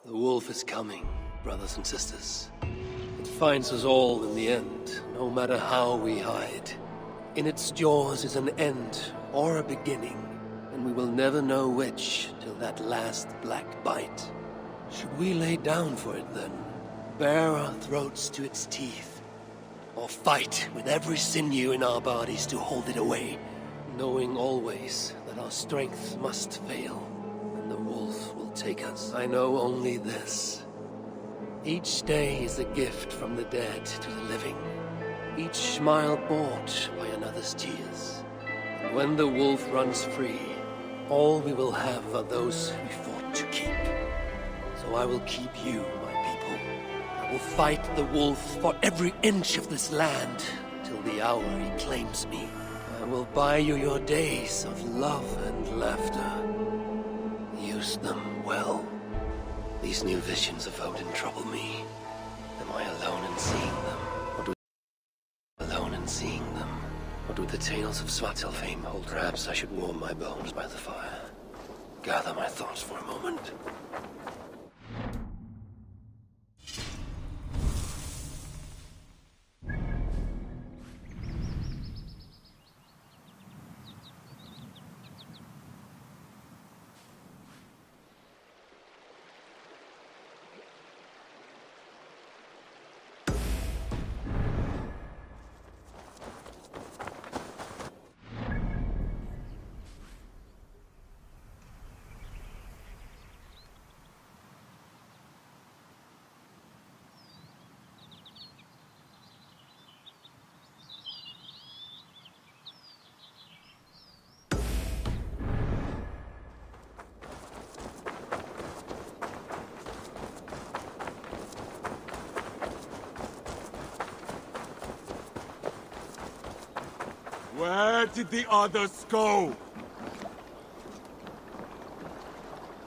The wolf is coming, brothers and sisters. It finds us all in the end, no matter how we hide. In its jaws is an end or a beginning, and we will never know which till that last black bite. Should we lay down for it then, bare our throats to its teeth, or fight with every sinew in our bodies to hold it away, knowing always that our strength must fail, and the wolf will take us? I know only this. Each day is a gift from the dead to the living, each smile bought by another's tears. And when the wolf runs free, all we will have are those we fought to keep. So I will keep you, my people. I will fight the wolf for every inch of this land, till the hour he claims me. I will buy you your days of love and laughter. Use them well. These new visions of Odin trouble me. Am I alone in seeing them? Or do the tales of Svartalfheim hold? Perhaps I should warm my bones by the fire. Gather my thoughts for a moment. Where did the others go?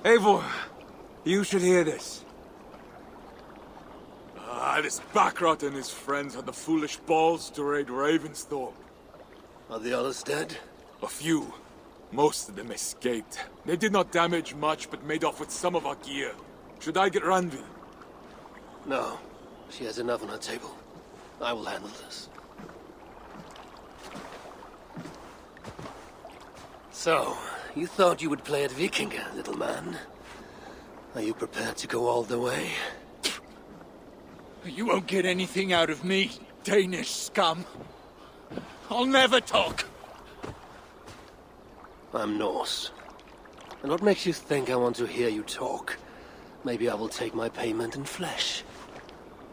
Eivor, you should hear this. This Backrot and his friends had the foolish balls to raid Ravensthorpe. Are the others dead? A few. Most of them escaped. They did not damage much, but made off with some of our gear. Should I get Randvi? No. She has enough on her table. I will handle this. So, you thought you would play at Vikinga, little man? Are you prepared to go all the way? You won't get anything out of me, Danish scum. I'll never talk. I'm Norse. And what makes you think I want to hear you talk? Maybe I will take my payment in flesh.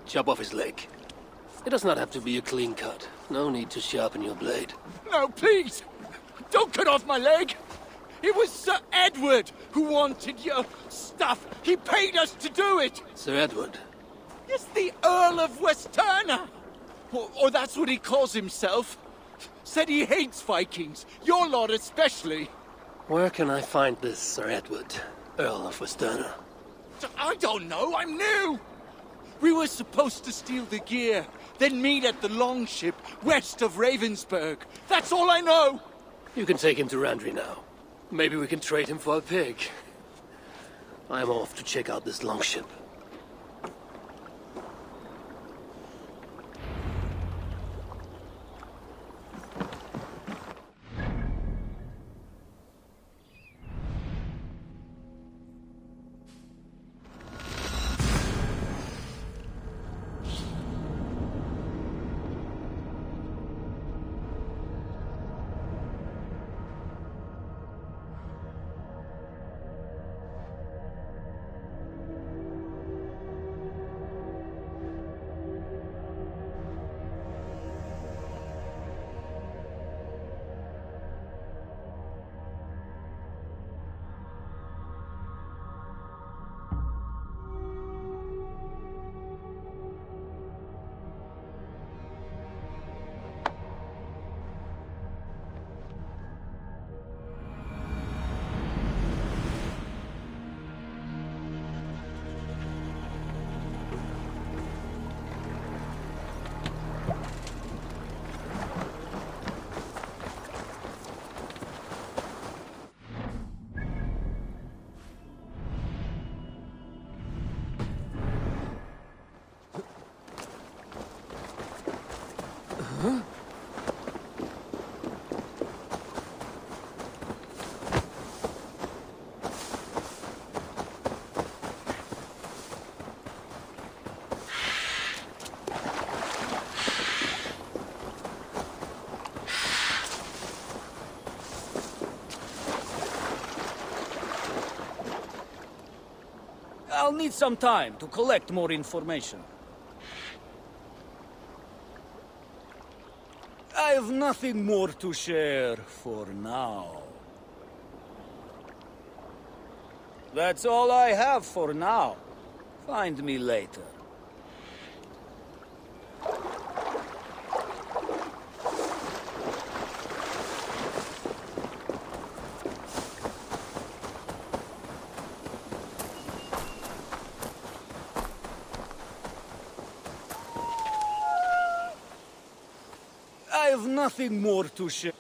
Chop off his leg. It does not have to be a clean cut. No need to sharpen your blade. No, please! Don't cut off my leg! It was Sir Edward who wanted your stuff. He paid us to do it! Sir Edward? Yes, the Earl of Westerna! Or that's what he calls himself. Said he hates Vikings, your lot especially. Where can I find this Sir Edward, Earl of Westerna? I don't know, I'm new! We were supposed to steal the gear, then meet at the longship west of Ravensburg. That's all I know! You can take him to Randvi now. Maybe we can trade him for a pig. I'm off to check out this longship. need some time to collect more information. I have nothing more to share for now. That's all I have for now. Find me later. I have nothing more to share.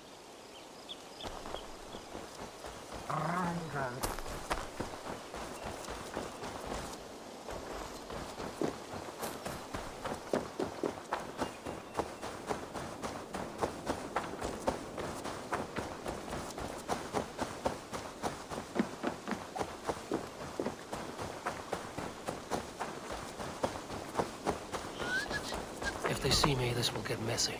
If they see me, this will get messy.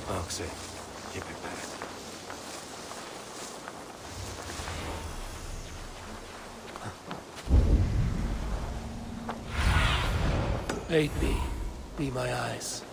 Foxy, keep it back. Aid me. Be my eyes.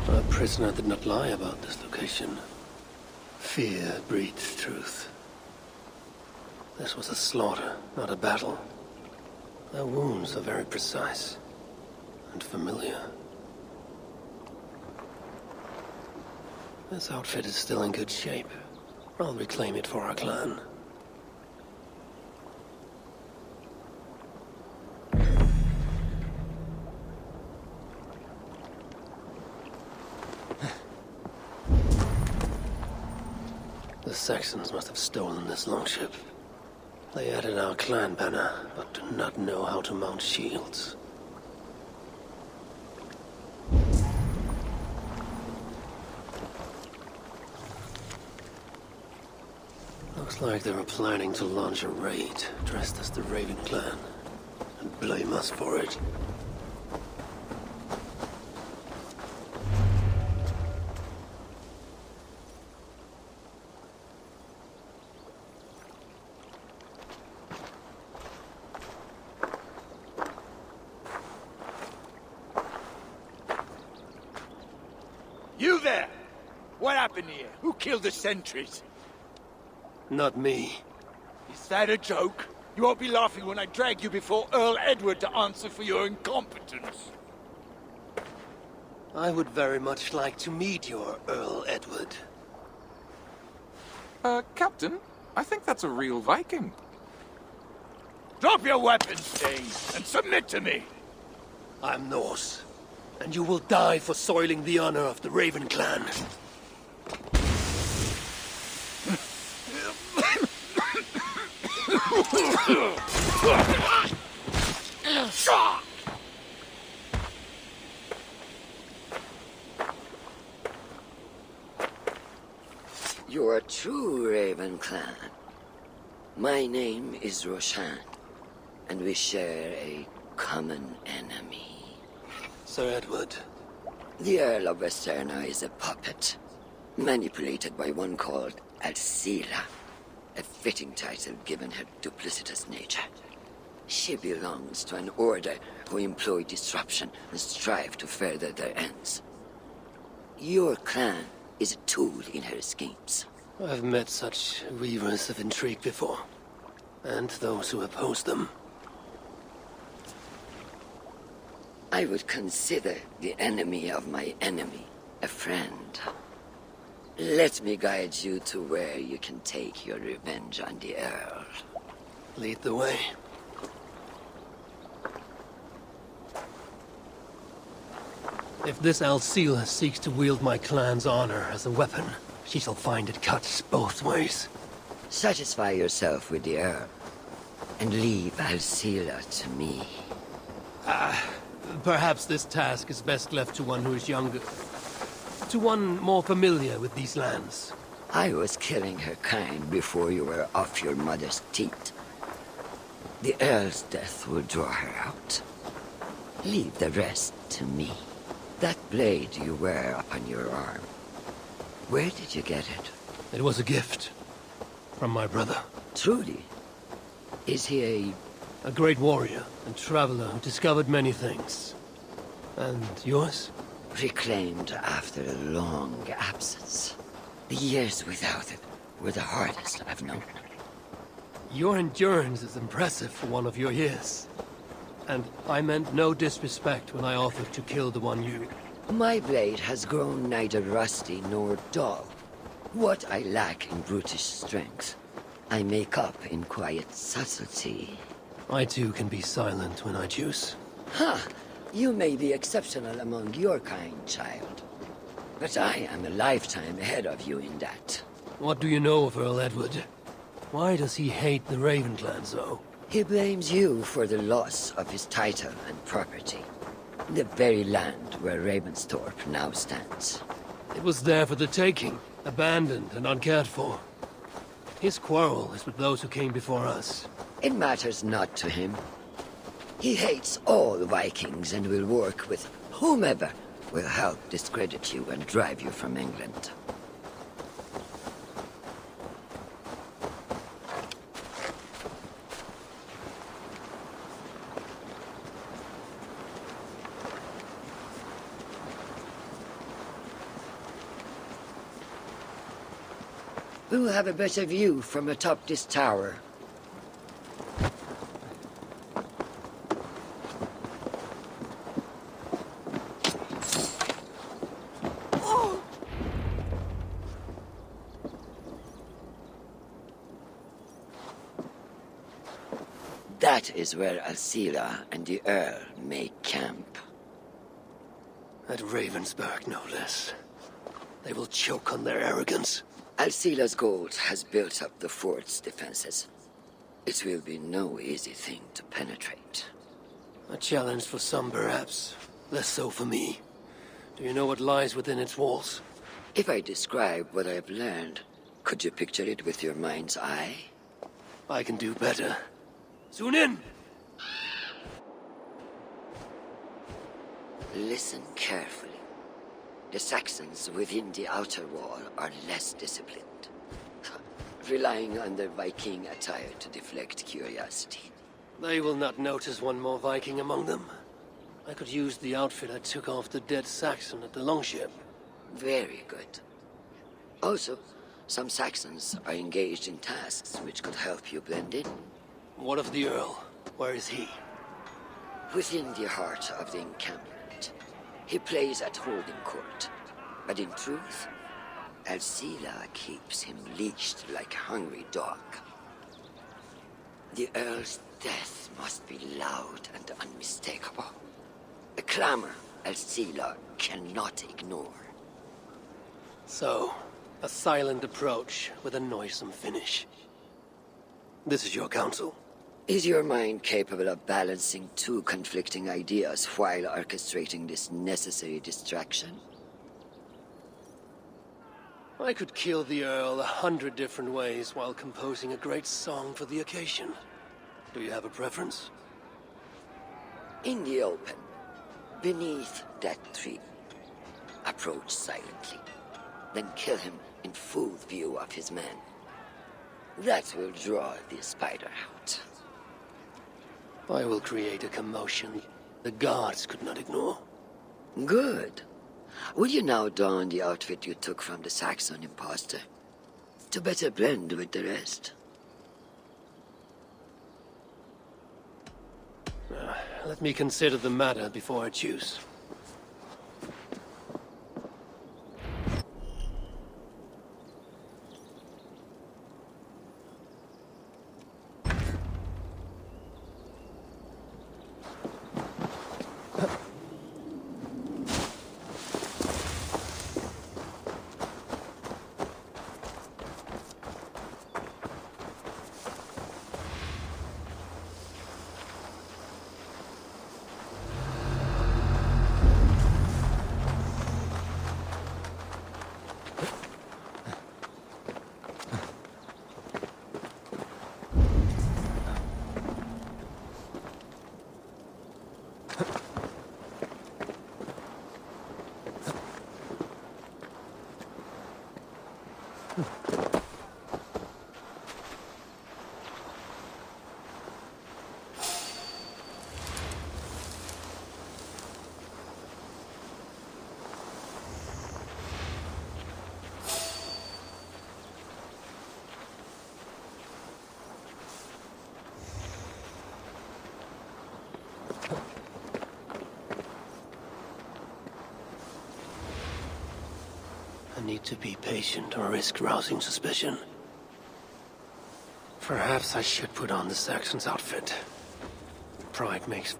Our prisoner did not lie about this location. Fear breeds truth. This was a slaughter, not a battle. Their wounds are very precise and familiar. This outfit is still in good shape. I'll reclaim it for our clan. The Saxons must have stolen this longship. They added our clan banner, but do not know how to mount shields. Looks like they were planning to launch a raid, dressed as the Raven clan, and blame us for it. You there! What happened here? Who killed the sentries? Not me. Is that a joke? You won't be laughing when I drag you before Earl Edward to answer for your incompetence. I would very much like to meet your Earl Edward. Captain, I think that's a real Viking. Drop your weapons, Thane, and submit to me! I'm Norse, and you will die for soiling the honor of the Raven clan. You're a true Raven clan. My name is Roshan, and we share a common enemy. Sir Edward. The Earl of Westerna is a puppet, manipulated by one called Alcira, a fitting title given her duplicitous nature. She belongs to an order who employ disruption and strive to further their ends. Your clan is a tool in her schemes. I've met such weavers of intrigue before, and those who oppose them. I would consider the enemy of my enemy a friend. Let me guide you to where you can take your revenge on the Earl. Lead the way. If this Alcila seeks to wield my clan's honor as a weapon, she shall find it cuts both ways. Satisfy yourself with the Earl, and leave Alcila to me. Perhaps this task is best left to one who is younger. To one more familiar with these lands. I was killing her kind before you were off your mother's teat. The Earl's death will draw her out. Leave the rest to me. That blade you wear upon your arm, where did you get it? It was a gift. From my brother. Truly? Is he A great warrior and traveler who discovered many things. And yours? reclaimed after a long absence? The years without it were the hardest I've known. Your endurance is impressive for one of your years. And I meant no disrespect when I offered to kill the one you... My blade has grown neither rusty nor dull. What I lack in brutish strength, I make up in quiet subtlety. I too can be silent when I choose. Ha! You may be exceptional among your kind, child. But I am a lifetime ahead of you in that. What do you know of Earl Edward? Why does he hate the Raven clan so? He blames you for the loss of his title and property. The very land where Ravensthorpe now stands. It was there for the taking, abandoned and uncared for. His quarrel is with those who came before us. It matters not to him. He hates all Vikings and will work with whomever will help discredit you and drive you from England. We'll have a better view from atop this tower. That is where Alcila and the Earl make camp. At Ravensburg, no less. They will choke on their arrogance. Alcila's gold has built up the fort's defenses. It will be no easy thing to penetrate. A challenge for some, perhaps. Less so for me. Do you know what lies within its walls? If I describe what I have learned, could you picture it with your mind's eye? I can do better. Soon in! Listen carefully. The Saxons within the outer wall are less disciplined, relying on their Viking attire to deflect curiosity. They will not notice one more Viking among them. I could use the outfit I took off the dead Saxon at the longship. Very good. Also, some Saxons are engaged in tasks which could help you blend in. What of the Earl? Where is he? Within the heart of the encampment, he plays at holding court. But in truth, Alcila keeps him leashed like a hungry dog. The Earl's death must be loud and unmistakable. A clamor Alcila cannot ignore. So, a silent approach with a noisome finish. This is your counsel. Is your mind capable of balancing two conflicting ideas while orchestrating this necessary distraction? I could kill the Earl 100 different ways while composing a great song for the occasion. Do you have a preference? In the open, beneath that tree, approach silently, then kill him in full view of his men. That will draw the spider out. I will create a commotion the guards could not ignore. Good. Will you now don the outfit you took from the Saxon imposter? To better blend with the rest. Let me consider the matter before I choose. need to be patient or risk rousing suspicion. Perhaps I should put on the Saxon's outfit. Pride makes...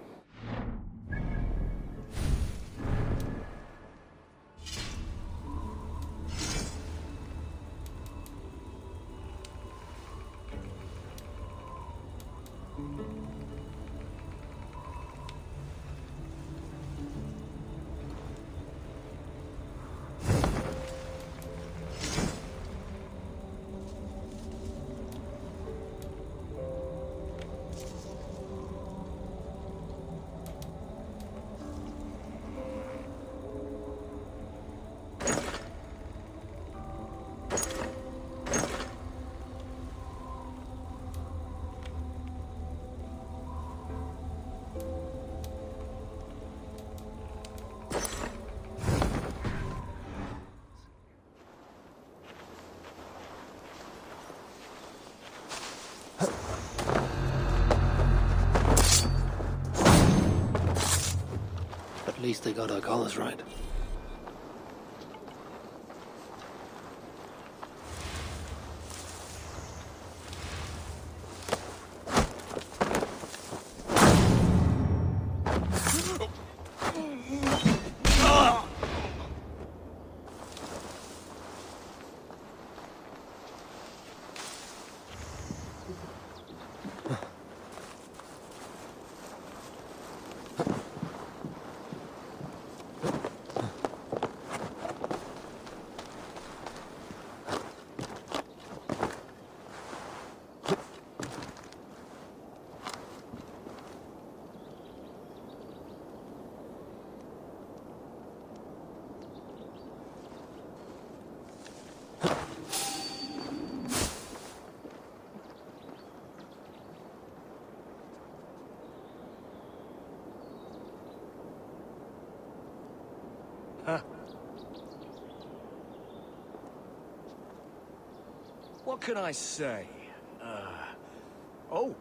At least they got our colors right. What can I say? Oh.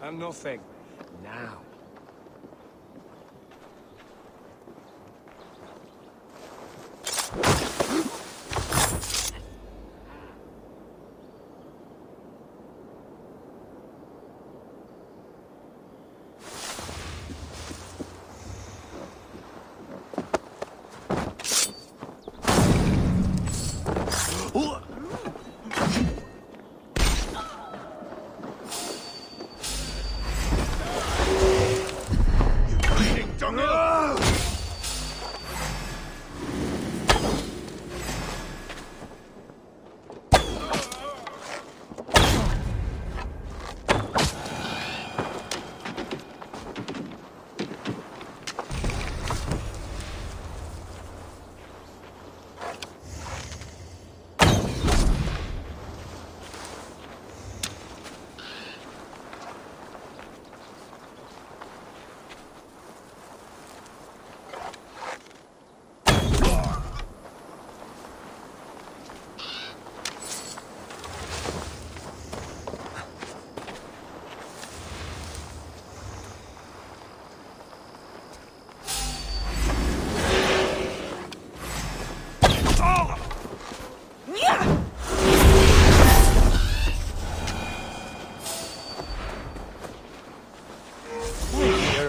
I'm nothing. Now.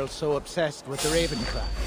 So obsessed with the Ravencraft.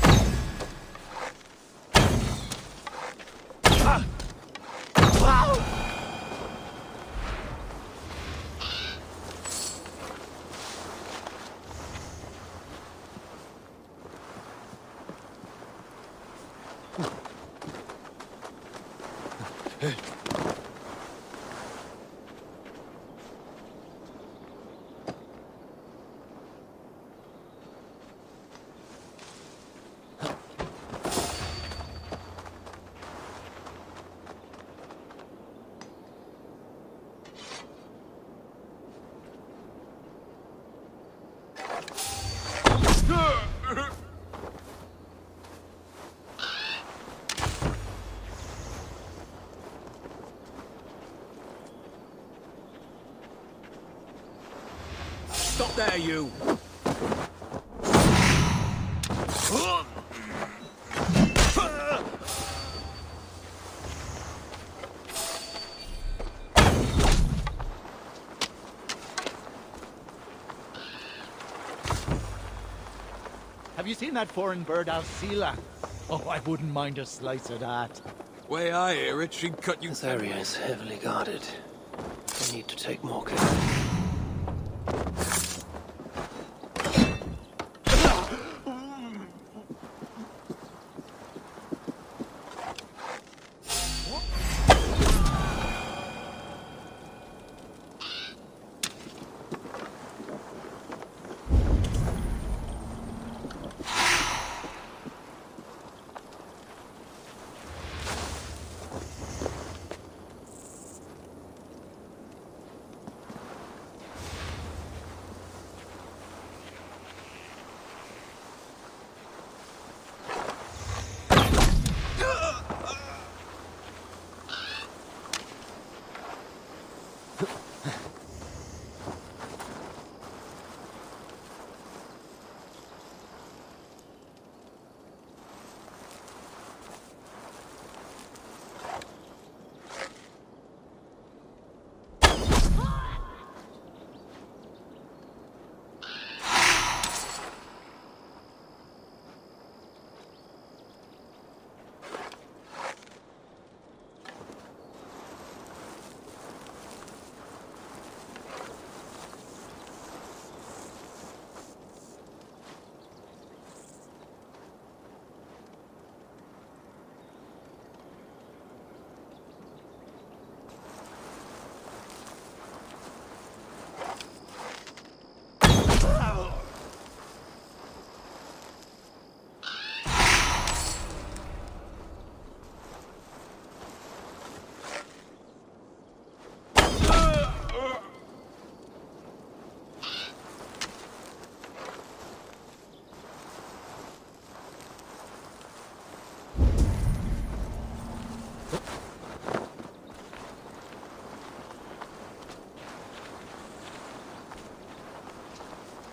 Up there, you! Have you seen that foreign bird, Alcila? Oh, I wouldn't mind a slice of that. Way I hear it, she'd cut you. This area is heavily guarded. I need to take more care.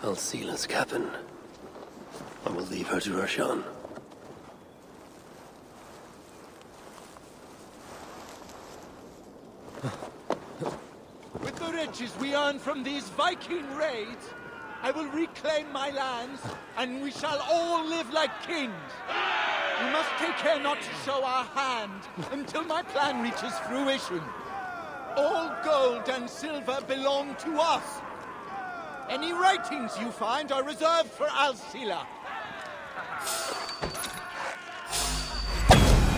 Alcila's cabin. I will leave her to Roshan. With the riches we earn from these Viking raids, I will reclaim my lands, and we shall all live like kings. We must take care not to show our hand until my plan reaches fruition. All gold and silver belong to us. Any writings you find are reserved for Alcila.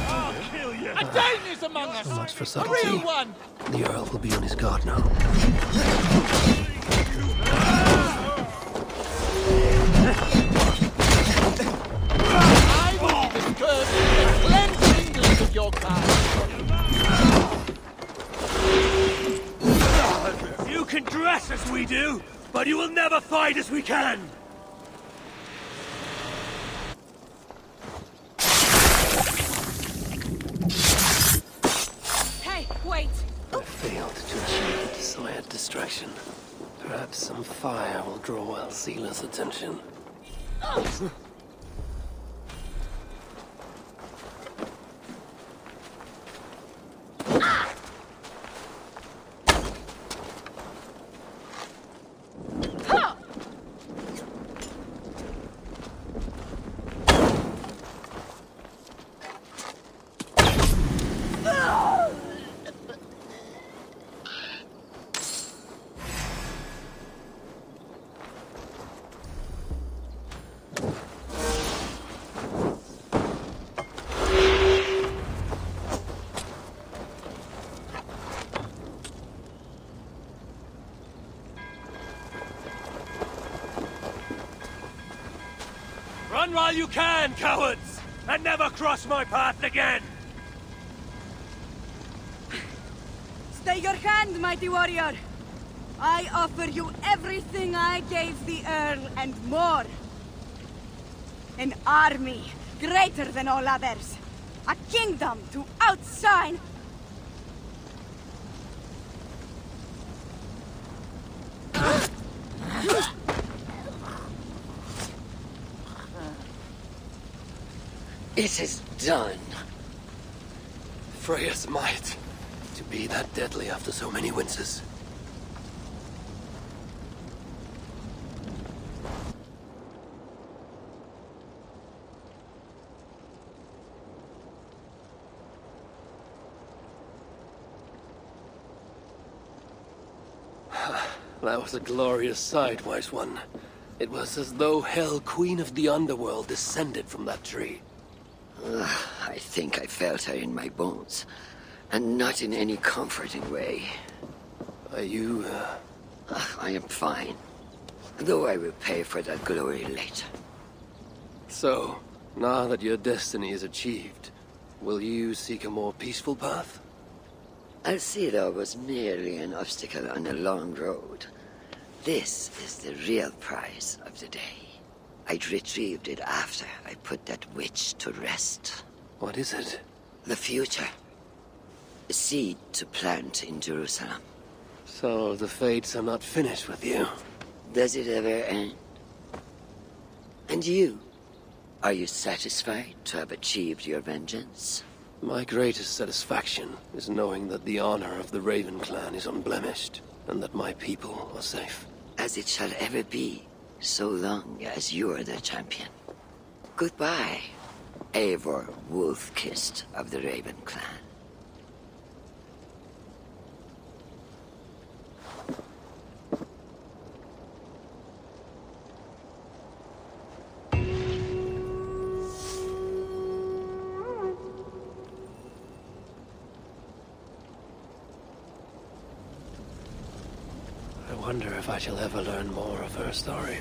I'll kill you! A Dane is among us! So much for A subtlety. real one! The Earl will be on his guard now. I will be the curse that cleanse England of your kind. You can dress as we do, but you will never fight as we can! Hey, wait! I failed to achieve the desired distraction. Perhaps some fire will draw Alcila's attention. Run while you can, cowards! And never cross my path again! Stay your hand, mighty warrior! I offer you everything I gave the Earl and more. An army greater than all others. A kingdom to outshine. It is done. Freya's might. To be that deadly after so many winters. That was a glorious sight, Wise One. It was as though Hell, Queen of the Underworld, descended from that tree. I think I felt her in my bones, and not in any comforting way. Are you, I am fine, though I will pay for that glory later. So, now that your destiny is achieved, will you seek a more peaceful path? Alcida was merely an obstacle on a long road. This is the real prize of the day. I'd retrieved it after I put that witch to rest. What is it? The future. A seed to plant in Jerusalem. So the fates are not finished with you? Does it ever end? And you? Are you satisfied to have achieved your vengeance? My greatest satisfaction is knowing that the honor of the Raven clan is unblemished, and that my people are safe. As it shall ever be, so long as you are the champion. Goodbye, Eivor Wolf-Kissed of the Raven clan. I wonder if I shall ever learn more of her story.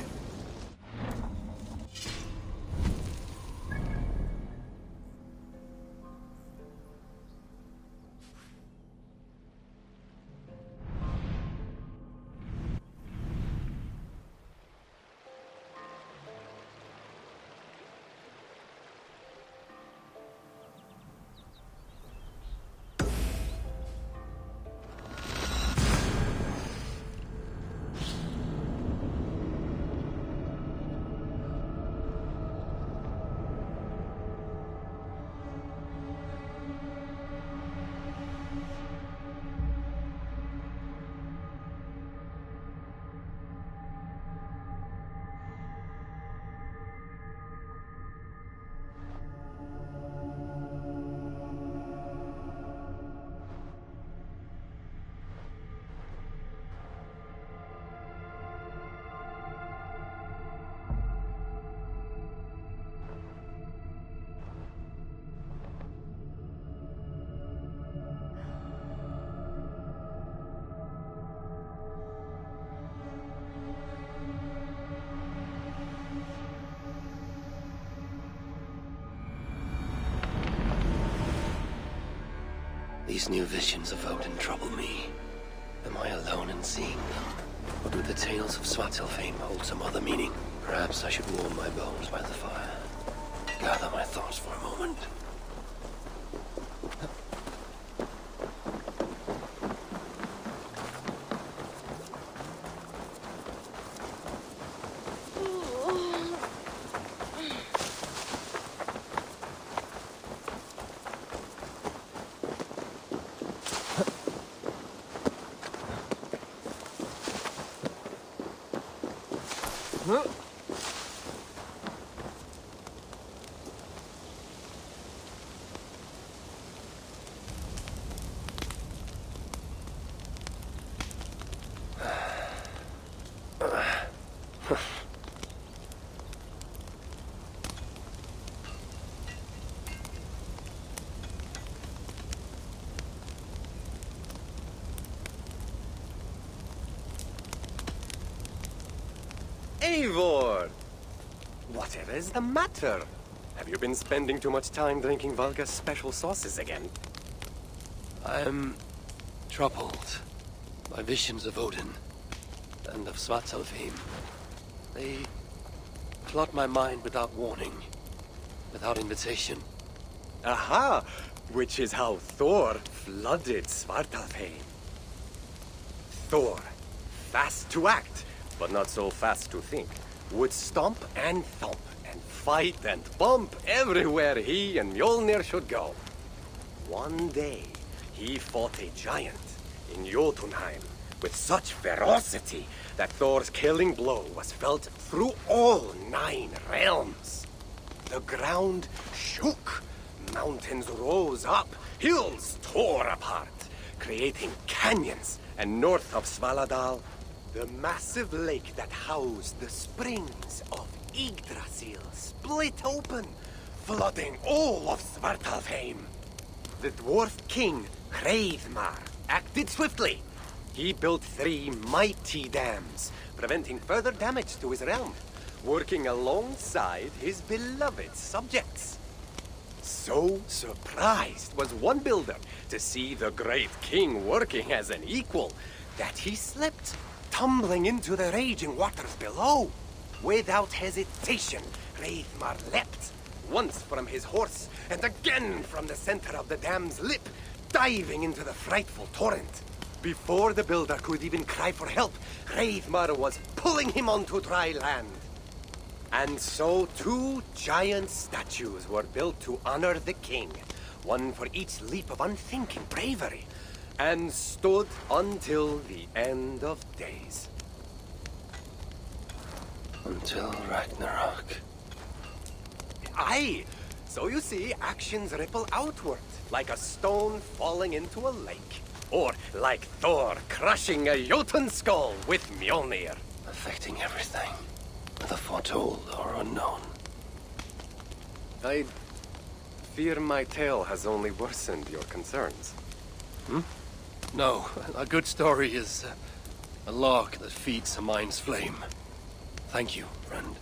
These new visions of Odin trouble me. Am I alone in seeing them? Or do the tales of Svartalfheim hold some other meaning? Perhaps I should warm my bones by the fire. Gather my thoughts for a moment. Eivor! Whatever is the matter? Have you been spending too much time drinking Valga's special sauces again? I'm troubled by visions of Odin and of Svartalfheim. They flood my mind without warning, without invitation. Aha! Which is how Thor flooded Svartalfheim. Thor, fast to act, but not so fast to think, would stomp and thump and fight and bump everywhere he and Mjolnir should go. One day, he fought a giant in Jotunheim with such ferocity that Thor's killing blow was felt through all 9 realms. The ground shook, mountains rose up, hills tore apart, creating canyons, and north of Svaladal, the massive lake that housed the springs of Yggdrasil split open, flooding all of Svartalfheim. The dwarf king, Hreidmar, acted swiftly. He built 3 mighty dams, preventing further damage to his realm, working alongside his beloved subjects. So surprised was one builder to see the great king working as an equal that he slipped, tumbling into the raging waters below. Without hesitation, Hreidmar leapt, once from his horse and again from the center of the dam's lip, diving into the frightful torrent. Before the builder could even cry for help, Hreidmar was pulling him onto dry land. And so 2 giant statues were built to honor the king, one for each leap of unthinking bravery, and stood until the end of days. Until Ragnarok. Aye! So you see, actions ripple outward, like a stone falling into a lake. Or like Thor crushing a Jotun skull with Mjolnir. Affecting everything, whether foretold or unknown. I fear my tale has only worsened your concerns. No, a good story is a log that feeds a mind's flame. Thank you, friend.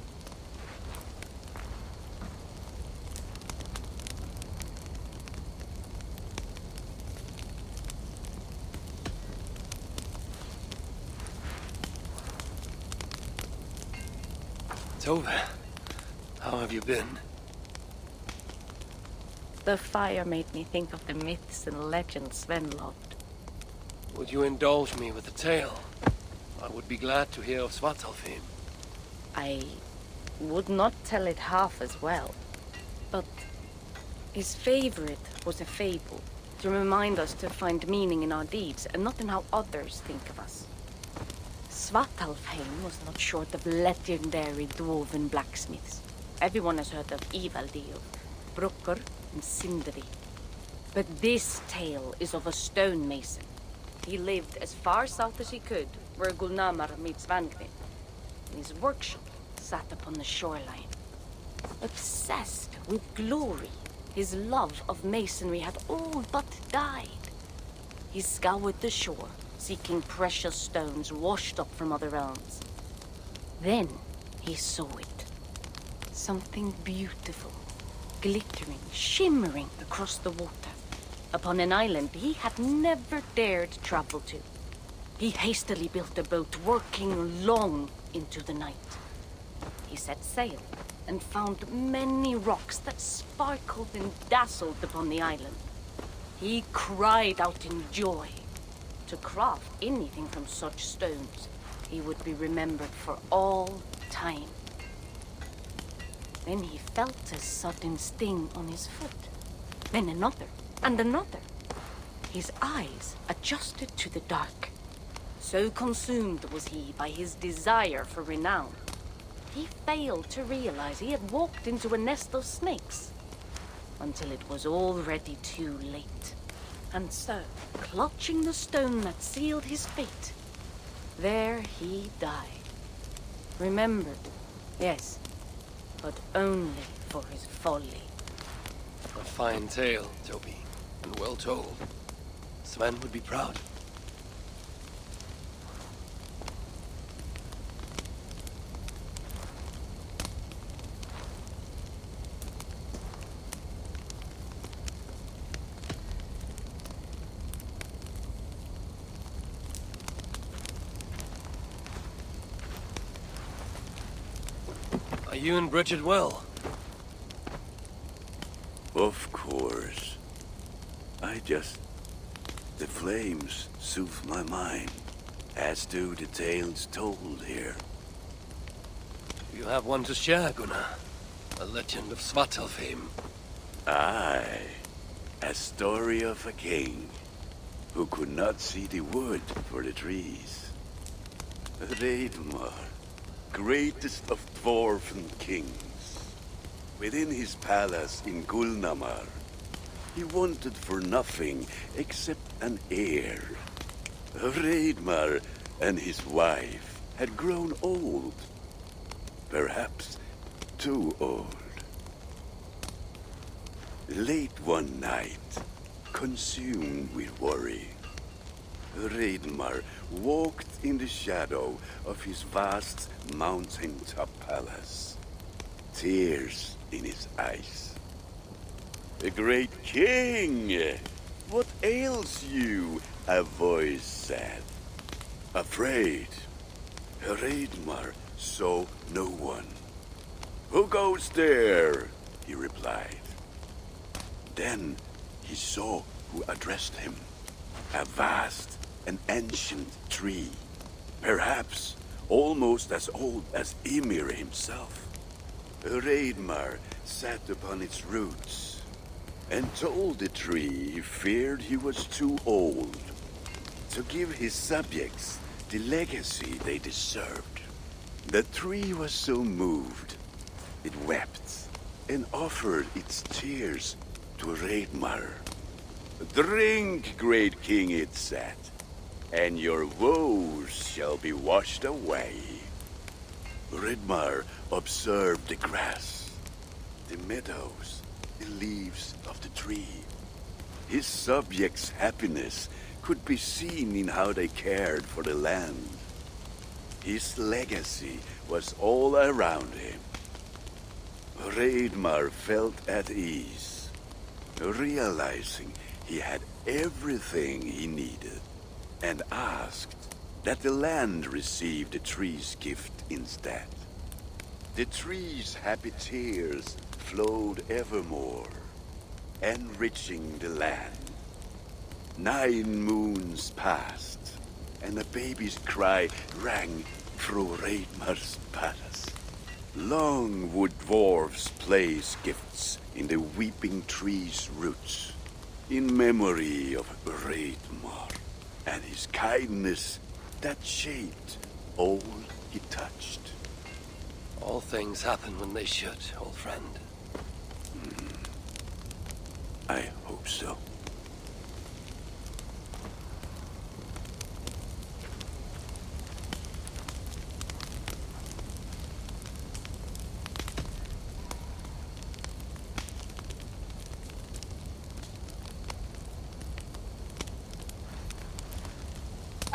Tove, how have you been? The fire made me think of the myths and legends Sven loved. Would you indulge me with a tale? I would be glad to hear of Svartalfheim. I would not tell it half as well, but his favorite was a fable, to remind us to find meaning in our deeds and not in how others think of us. Svartalfheim was not short of legendary dwarven blacksmiths. Everyone has heard of Ivaldi, of Brukker and Sindri. But this tale is of a stonemason. He lived as far south as he could, where Gulnamar meets Vangvin. His workshop sat upon the shoreline. Obsessed with glory, his love of masonry had all but died. He scoured the shore, seeking precious stones washed up from other realms. Then he saw it. Something beautiful, glittering, shimmering across the water, upon an island he had never dared travel to. He hastily built a boat, working long into the night. He set sail and found many rocks that sparkled and dazzled upon the island. He cried out in joy. To craft anything from such stones, he would be remembered for all time. Then he felt a sudden sting on his foot. Then another, and another. His eyes adjusted to the dark. So consumed was he by his desire for renown, he failed to realize he had walked into a nest of snakes, until it was already too late. And so, clutching the stone that sealed his fate, there he died. Remembered, yes, but only for his folly. A fine tale, Toby, and well told. Sven would be proud. Are you and Bridget well? Of course. The flames soothe my mind, as do the tales told here. You have one to share, Gunnar. A legend of Svartalfheim. Aye, a story of a king who could not see the wood for the trees. Reidmar, greatest of dwarven kings. Within his palace in Gulnamar, he wanted for nothing except an heir. Reidmar and his wife had grown old. Perhaps too old. Late one night, consumed with worry, Reidmar walked in the shadow of his vast mountaintop palace, tears in his eyes. "The great king! What ails you?" a voice said. Afraid, Reidmar saw no one. "Who goes there?" he replied. Then he saw who addressed him. A vast and ancient tree, perhaps almost as old as Ymir himself. Reidmar sat upon its roots and told the tree he feared he was too old to give his subjects the legacy they deserved. The tree was so moved, it wept and offered its tears to Reidmar. "Drink, great king," it said, "and your woes shall be washed away." Reidmar observed the grass, the meadows, the leaves of the tree. His subjects' happiness could be seen in how they cared for the land. His legacy was all around him. Reidmar felt at ease, realizing he had everything he needed, and asked that the land receive the tree's gift instead. The tree's happy tears flowed evermore, enriching the land. 9 moons passed, and a baby's cry rang through Reidmar's palace. Long would dwarves place gifts in the weeping tree's roots, in memory of Reidmar and his kindness that shaped all he touched. All things happen when they should, old friend. I hope so.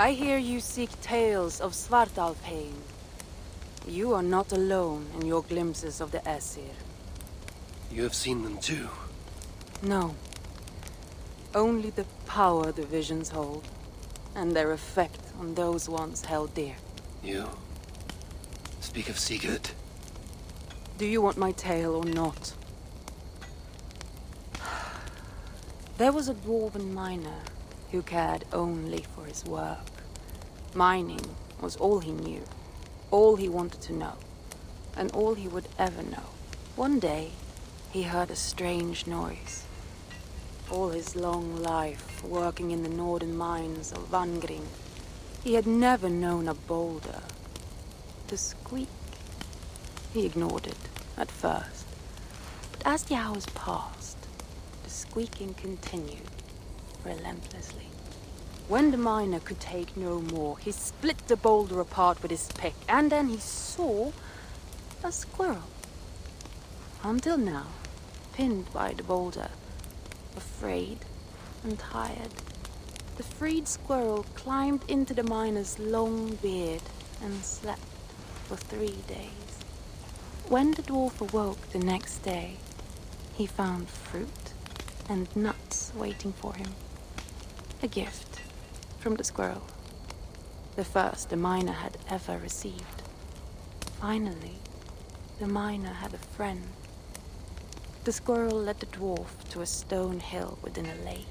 I hear you seek tales of Svartalfheim. You are not alone in your glimpses of the Aesir. You have seen them too. No. Only the power the visions hold, and their effect on those once held dear. You speak of Sigurd. Do you want my tale or not? There was a dwarven miner who cared only for his work. Mining was all he knew, all he wanted to know, and all he would ever know. One day, he heard a strange noise. All his long life, working in the northern mines of Vangring, he had never known a boulder to squeak. He ignored it at first, but as the hours passed, the squeaking continued relentlessly. When the miner could take no more, he split the boulder apart with his pick, and then he saw a squirrel. Until now, pinned by the boulder, afraid and tired, the freed squirrel climbed into the miner's long beard and slept for 3 days. When the dwarf awoke the next day, he found fruit and nuts waiting for him. A gift from the squirrel, the first the miner had ever received. Finally, the miner had a friend. The squirrel led the dwarf to a stone hill within a lake.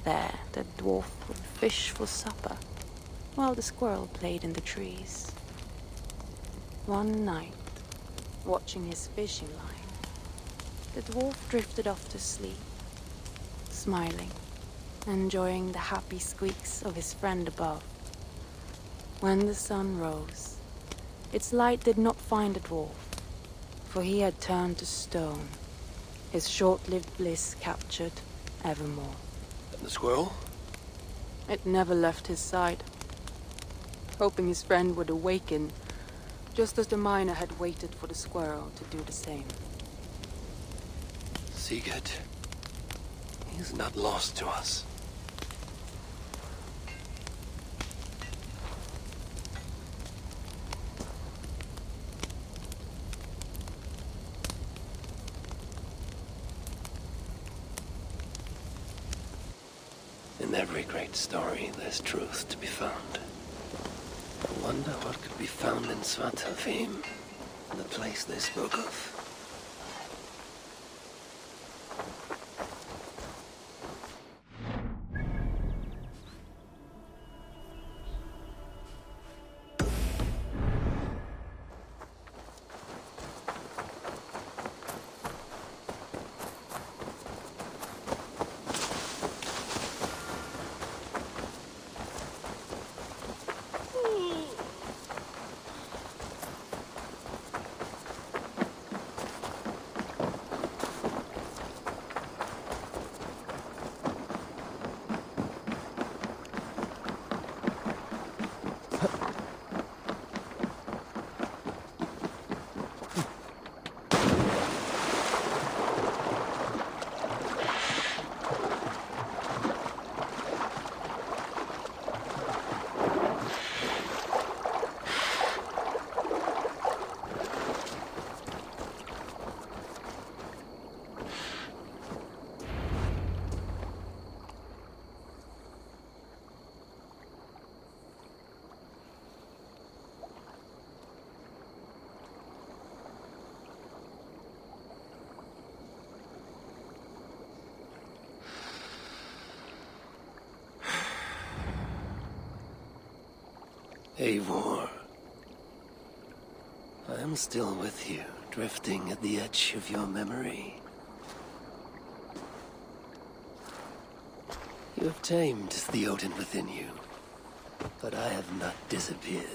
There, the dwarf would fish for supper, while the squirrel played in the trees. One night, watching his fishing line, the dwarf drifted off to sleep, smiling, enjoying the happy squeaks of his friend above. When the sun rose, its light did not find the dwarf, for he had turned to stone, his short-lived bliss captured evermore. And the squirrel? It never left his side, hoping his friend would awaken, just as the miner had waited for the squirrel to do the same. Sigurd. He's not lost to us. In every great story, there's truth to be found. I wonder what could be found in Svartalfheim, the place they spoke of. Eivor, I am still with you, drifting at the edge of your memory. You have tamed the Odin within you, but I have not disappeared.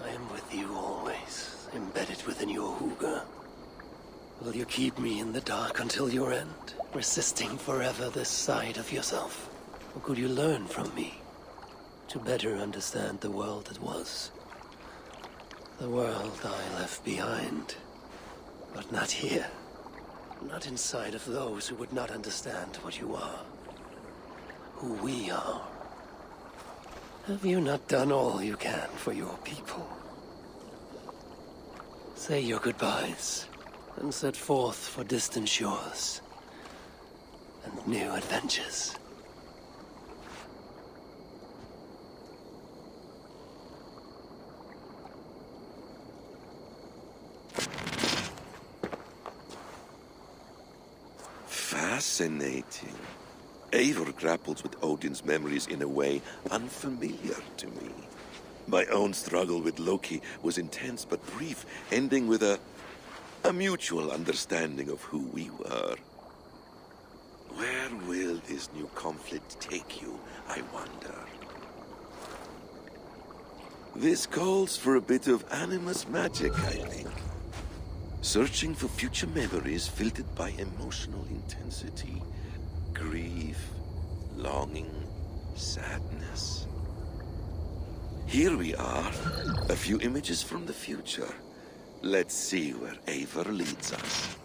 I am with you always, embedded within your hooga. Will you keep me in the dark until your end, resisting forever this side of yourself? Or could you learn from me? To better understand the world that was. The world I left behind. But not here. Not inside of those who would not understand what you are. Who we are. Have you not done all you can for your people? Say your goodbyes, and set forth for distant shores. And new adventures. Fascinating. Eivor grapples with Odin's memories in a way unfamiliar to me. My own struggle with Loki was intense but brief, ending with a mutual understanding of who we were. Where will this new conflict take you, I wonder? This calls for a bit of animus magic, I think. Searching for future memories filtered by emotional intensity, grief, longing, sadness. Here we are, a few images from the future. Let's see where Eivor leads us.